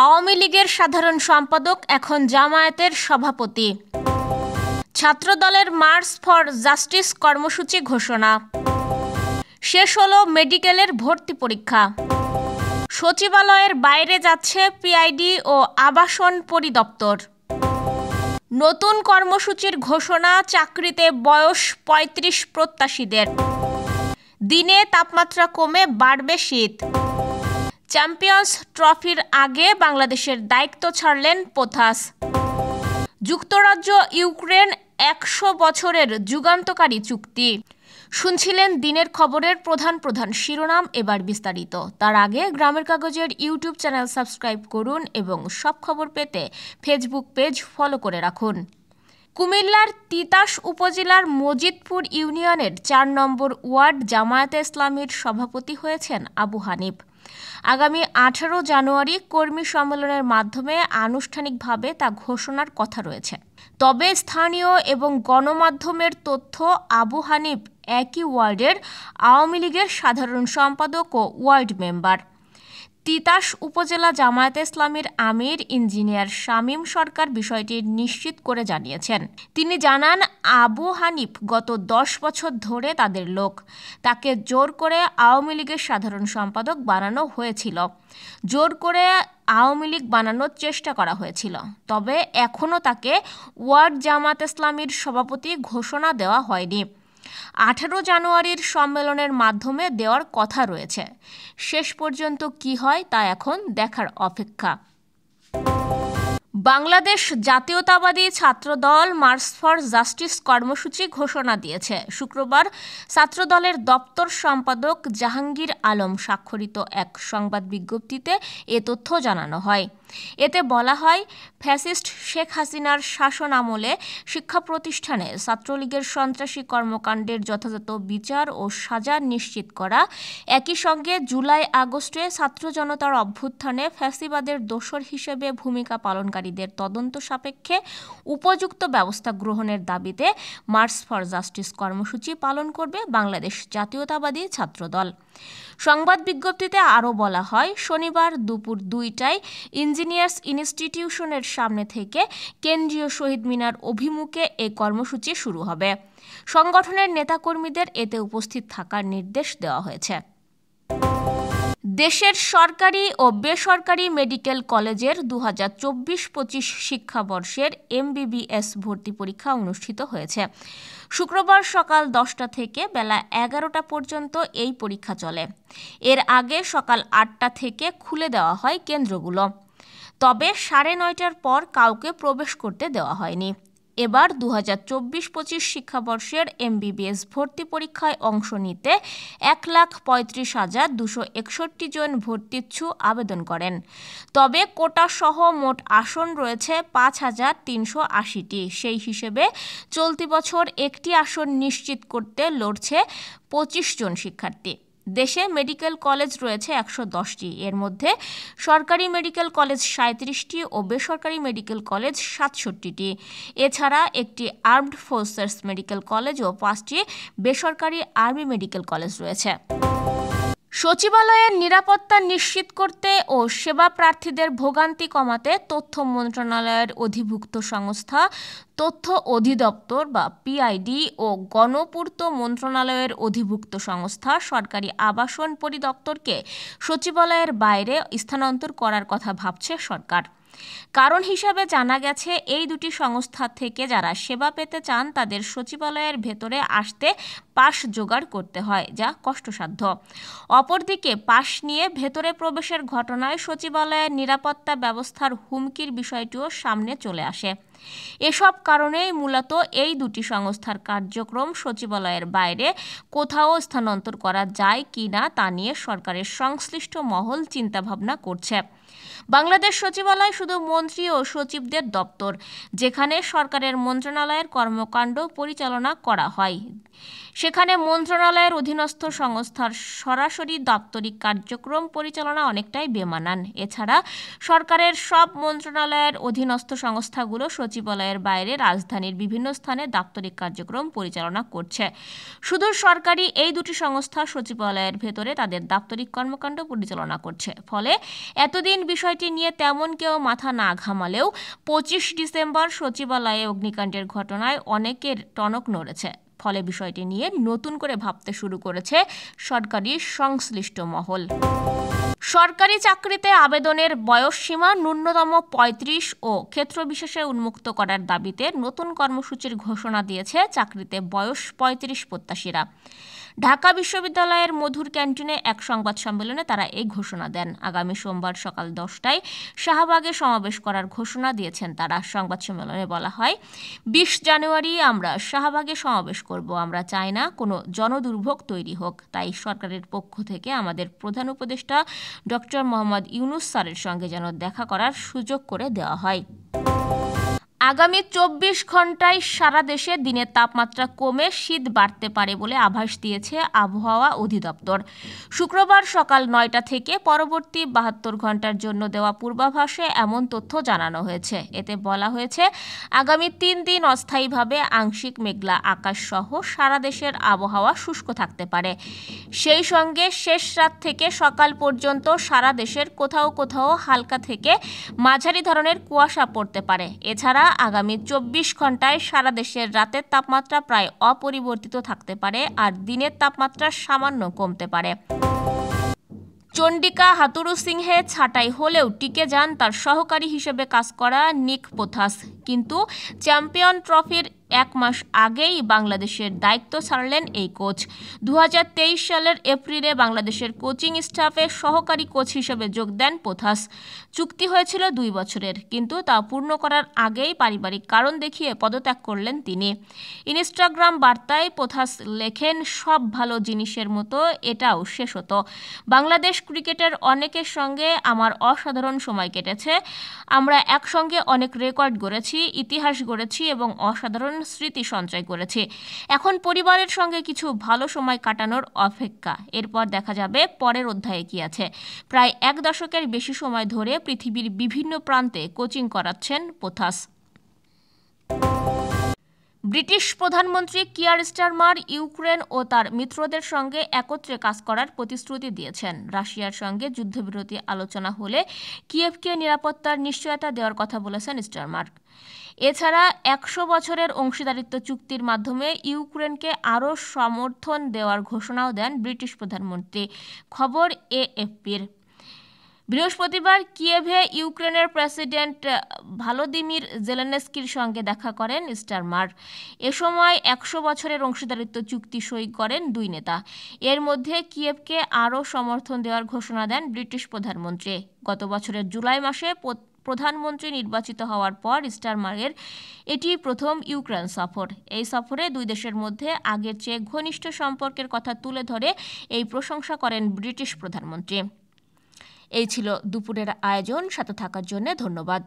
আওয়ামী লীগের সাধারণ সম্পাদক এখন জামায়াতের সভাপতি। ছাত্রদলের মার্চ ফর জাস্টিস কর্মসূচি ঘোষণা। শেষ হলো মেডিকেলের ভর্তি পরীক্ষা। সচিবালয়ের বাইরে যাচ্ছে পিআইডি ও আবাসন পরিদপ্তর। নতুন কর্মসূচির ঘোষণা, চাকরিতে বয়স ৩৫ প্রত্যাশীদের। দিনে তাপমাত্রা কমে বাড়বে শীত। চ্যাম্পিয়ন্স ট্রফির আগে বাংলাদেশের দায়িত্ব ছাড়লেন পোথাস। যুক্তরাজ্য ইউক্রেন ১০০ বছরের যুগান্তকারী চুক্তি। শুনছিলেন দিনের খবরের প্রধান শিরোনাম, এবার বিস্তারিত। তার আগে গ্রামের কাগজের ইউটিউব চ্যানেল সাবস্ক্রাইব করুন এবং সব খবর পেতে ফেসবুক পেজ ফলো করে রাখুন। কুমিল্লার তিতাস উপজেলার মজিদপুর ইউনিয়নের ৪ নম্বর ওয়ার্ড জামায়াতে ইসলামীর সভাপতি হয়েছেন আবু হানিফ। আগামী ১৮ জানুয়ারি কর্মী সম্মেলনের মাধ্যমে আনুষ্ঠানিকভাবে তা ঘোষণার কথা রয়েছে। তবে স্থানীয় এবং গণমাধ্যমের তথ্য, আবু হানিফ একই ওয়ার্ডের আওয়ামী লীগের সাধারণ সম্পাদক ও ওয়ার্ড মেম্বার। তিতাস উপজেলা জামায়াতে ইসলামীর আমির ইঞ্জিনিয়ার শামীম সরকার বিষয়টি নিশ্চিত করে জানিয়েছেন। তিনি জানান, আবু হানিফ গত ১০ বছর ধরে তাদের লোক। তাকে জোর করে আওয়ামী লীগের সাধারণ সম্পাদক বানানো হয়েছিল। জোর করে আওয়ামী লীগ বানানোর চেষ্টা করা হয়েছিল। তবে এখনও তাকে ওয়ার্ড জামায়াতে ইসলামীর সভাপতি ঘোষণা দেওয়া হয়নি। ১৮ জানুয়ারির সম্মেলনের মাধ্যমে দেওয়ার কথা রয়েছে। শেষ পর্যন্ত কি হয় তা এখন দেখার অপেক্ষা। বাংলাদেশ জাতীয়তাবাদী ছাত্রদল মার্চ ফর জাস্টিস কর্মসূচি ঘোষণা দিয়েছে। শুক্রবার ছাত্রদলের দপ্তর সম্পাদক জাহাঙ্গীর আলম স্বাক্ষরিত এক সংবাদ বিজ্ঞপ্তিতে এ তথ্য জানানো হয়। এতে বলা হয়, ফ্যাসিস্ট শেখ হাসিনার শাসন আমলে শিক্ষা প্রতিষ্ঠানে ছাত্রলীগের সন্ত্রাসী কর্মকাণ্ডের যথাযথ বিচার ও সাজা নিশ্চিত করা, একই সঙ্গে জুলাই আগস্টে ছাত্র জনতার অভ্যুত্থানে ফ্যাসিবাদের দোসর হিসেবে ভূমিকা পালনকারীদের তদন্ত সাপেক্ষে উপযুক্ত ব্যবস্থা গ্রহণের দাবিতে মার্চ ফর জাস্টিস কর্মসূচি পালন করবে বাংলাদেশ জাতীয়তাবাদী ছাত্রদল। সংবাদ বিজ্ঞপ্তিতে আরও বলা হয়, শনিবার দুপুর ২টায় ইঞ্জিনিয়ার্স ইনস্টিটিউশনের সামনে থেকে কেন্দ্রীয় শহীদ মিনার অভিমুখে এই কর্মসূচি শুরু হবে। সংগঠনের নেতাকর্মীদের এতে উপস্থিত থাকার নির্দেশ দেওয়া হয়েছে। দেশের সরকারি ও বেসরকারি মেডিকেল কলেজের ২০২৪-২৫ শিক্ষাবর্ষের এমবিবিএস ভর্তি পরীক্ষা অনুষ্ঠিত হয়েছে। শুক্রবার সকাল ১০টা থেকে বেলা ১১টা পর্যন্ত এই পরীক্ষা চলে। এর আগে সকাল ৮টা থেকে খুলে দেওয়া হয় কেন্দ্রগুলো। তবে ৯:৩০টার পর কাউকে প্রবেশ করতে দেওয়া হয়নি। এবার ২০২৪-২৫ শিক্ষাবর্ষের এমবিবিএস ভর্তি পরীক্ষায় অংশ নিতে ১,৩৫,২৬১ জন ভর্তিচ্ছু আবেদন করেন। তবে কোটাসহ মোট আসন রয়েছে ৫,৩৮০টি। সেই হিসেবে চলতি বছর একটি আসন নিশ্চিত করতে লড়ছে ২৫ জন শিক্ষার্থী। দেশে মেডিকেল কলেজ রয়েছে ১১০টি। এর মধ্যে সরকারি মেডিকেল কলেজ ৩৭টি ও বেসরকারি মেডিকেল কলেজ ৬৭টি। এছাড়া একটি আর্মড ফোর্সেস মেডিকেল কলেজ ও ৫টি বেসরকারি আর্মি মেডিকেল কলেজ রয়েছে। সচিবালয়ের নিরাপত্তা নিশ্চিত করতে ও সেবা প্রার্থীদের ভোগান্তি কমাতে তথ্য মন্ত্রণালয়ের অধিভুক্ত সংস্থা তথ্য অধিদপ্তর বা পিআইডি ও গণপূর্ত মন্ত্রণালয়ের অধিভুক্ত সংস্থা সরকারি আবাসন পরিদপ্তরকে সচিবালয়ের বাইরে স্থানান্তর করার কথা ভাবছে সরকার। কারণ হিসাবে জানা গেছে, এই দুটি সংস্থা থেকে যারা সেবা পেতে চান তাদের সচিবালয়ের ভেতরে আসতে পাস জোগাড় করতে হয়, যা কষ্টসাধ্য। অপরদিকে পাস নিয়ে ভেতরে প্রবেশের ঘটনায় সচিবালয়ের নিরাপত্তা ব্যবস্থার হুমকির বিষয়টিও সামনে চলে আসে। এসব কারণেই মূলত এই দুটি সংস্থার কার্যক্রম সচিবালয়ের বাইরে কোথাও স্থানান্তর করা যায় কি না তা নিয়ে সরকারের সংশ্লিষ্ট মহল চিন্তাভাবনা করছে। বাংলাদেশ সচিবালয় শুধু মন্ত্রী ও সচিবদের দপ্তর, যেখানে সরকারের মন্ত্রণালয়ের কর্মকাণ্ড পরিচালনা করা হয়। সেখানে মন্ত্রণালয়ের অধীনস্থ সংস্থার সরাসরি দাপ্তরিক কার্যক্রম পরিচালনা অনেকটাই বেমানান। এছাড়া সরকারের সব মন্ত্রণালয়ের অধীনস্থ সংস্থাগুলো সচিবালয়ের বাইরে রাজধানীর বিভিন্ন স্থানে দাপ্তরিক কার্যক্রম পরিচালনা করছে। শুধু সরকারি এই দুটি সংস্থা সচিবালয়ের ভেতরে তাদের দাপ্তরিক কর্মকাণ্ড পরিচালনা করছে। ফলে এতদিন বিষয়টি নিয়ে তেমন কেউ মাথা না ঘামালেও 25 ডিসেম্বর সচিবালয়ে অগ্নিকাণ্ডের ঘটনায় অনেকের টনক নড়েছে। ফলে বিষয়টি নিয়ে নতুন করে ভাবতে শুরু করেছে সরকারি সংশ্লিষ্ট মহল। সরকারি চাকরিতে আবেদনের বয়সসীমা ন্যূনতম 35 ও ক্ষেত্রবিশেষে উন্মুক্ত করার দাবিতে নতুন কর্মসূচির ঘোষণা দিয়েছে চাকরিতে বয়স 35 প্রত্যাশীরা। ঢাকা বিশ্ববিদ্যালয়ের মধুর ক্যান্টিনে এক সংবাদ সম্মেলনে তারা এই ঘোষণা দেন। আগামী সোমবার সকাল 10টায় শাহবাগে সমাবেশ করার ঘোষণা দিয়েছেন তারা। সংবাদ সম্মেলনে বলা হয়, 20 জানুয়ারি আমরা শাহবাগে সমাবেশ করব। আমরা চাই না কোনো জনদুর্ভোগ তৈরি হোক। তাই সরকারের পক্ষ থেকে আমাদের প্রধান উপদেষ্টা ডক্টর মোহাম্মদ ইউনূস স্যারের সঙ্গে যেন দেখা করার সুযোগ করে দেওয়া হয়। আগামী 24 ঘন্টায় সারা দেশে দিনের তাপমাত্রা কমে শীত বাড়তে পারে বলে আভাস দিয়েছে আবহাওয়া অধিদপ্তর। শুক্রবার সকাল 9টা থেকে পরবর্তী 72 ঘন্টার জন্য দেওয়া পূর্বাভাসে এমন তথ্য জানানো হয়েছে। এতে বলা হয়েছে, আগামী 3 দিন অস্থায়ীভাবে আংশিক মেঘলা আকাশ সহ সারা দেশের আবহাওয়া শুষ্ক থাকতে পারে। সেই সঙ্গে শেষ রাত থেকে সকাল পর্যন্ত সারা দেশের কোথাও কোথাও হালকা থেকে মাঝারি ধরনের কুয়াশা পড়তে পারে। এছাড়া আগামী 24 ঘন্টায় সারা দেশের রাতের তাপমাত্রা প্রায় অপরিবর্তিত থাকতে পারে আর দিনের তাপমাত্রা সামান্য কমতে পারে। চন্ডিকা হাথুরুসিংহে ছাঁটাই হলেও টিকে যান তার সহকারী হিসেবে কাজ করা নিক পোথাস। কিন্তু চ্যাম্পিয়ন ট্রফির 1 মাস আগেই বাংলাদেশের দায়িত্ব ছাড়লেন এই কোচ। 2023 সালের এপ্রিলে বাংলাদেশের কোচিং স্টাফে সহকারী কোচ হিসেবে যোগ দেন পোথাস। চুক্তি হয়েছিল 2 বছরের, কিন্তু তা পূর্ণ করার আগেই পারিবারিক কারণ দেখিয়ে পদত্যাগ করলেন তিনি। ইনস্টাগ্রাম বার্তায় পোথাস লেখেন, সব ভালো জিনিসের মতো এটাও শেষ হতো। বাংলাদেশ ক্রিকেটের অনেকের সঙ্গে আমার অসাধারণ সময় কেটেছে। আমরা একসঙ্গে অনেক রেকর্ড গড়েছি, ইতিহাস গড়েছি এবং অসাধারণ স্মৃতি সঞ্চয় করেছি। এখন পরিবারের সঙ্গে কিছু ভালো সময় কাটানোর অপেক্ষা। এরপর দেখা যাবে পরের অধ্যায়ে কি আছে। প্রায় 1 দশকের বেশি সময় ধরে পৃথিবীর বিভিন্ন প্রান্তে কোচিং করাচ্ছেন পোথাস। ব্রিটিশ প্রধানমন্ত্রী কিয়ার স্টারমার ইউক্রেন ও তার মিত্রদের সঙ্গে একত্রে কাজ করার প্রতিশ্রুতি দিয়েছেন। রাশিয়ার সঙ্গে যুদ্ধবিরতি আলোচনা হলে কিয়েভকে নিরাপত্তার নিশ্চয়তা দেওয়ার কথা বলেছেন স্টারমার। এছাড়া 100 বছরের অংশীদারিত্ব চুক্তির মাধ্যমে ইউক্রেনকে আরও সমর্থন দেওয়ার ঘোষণাও দেন ব্রিটিশ প্রধানমন্ত্রী। খবর এএফপির। বৃহস্পতিবার কিয়েভে ইউক্রেনের প্রেসিডেন্ট ভলোদিমির জেলেনস্কির সঙ্গে দেখা করেন স্টারমার। এ সময় 100 বছরের অংশীদারিত্ব চুক্তি সই করেন 2 নেতা। এর মধ্যে কিয়েভকে আরও সমর্থন দেওয়ার ঘোষণা দেন ব্রিটিশ প্রধানমন্ত্রী। গত বছরের জুলাই মাসে প্রধানমন্ত্রী নির্বাচিত হওয়ার পর স্টারমারের এটি প্রথম ইউক্রেন সফর। এই সফরে 2 দেশের মধ্যে আগের চেয়ে ঘনিষ্ঠ সম্পর্কের কথা তুলে ধরে এই প্রশংসা করেন ব্রিটিশ প্রধানমন্ত্রী। এই ছিল দুপুরের আয়োজন। সাথে থাকার জন্য ধন্যবাদ।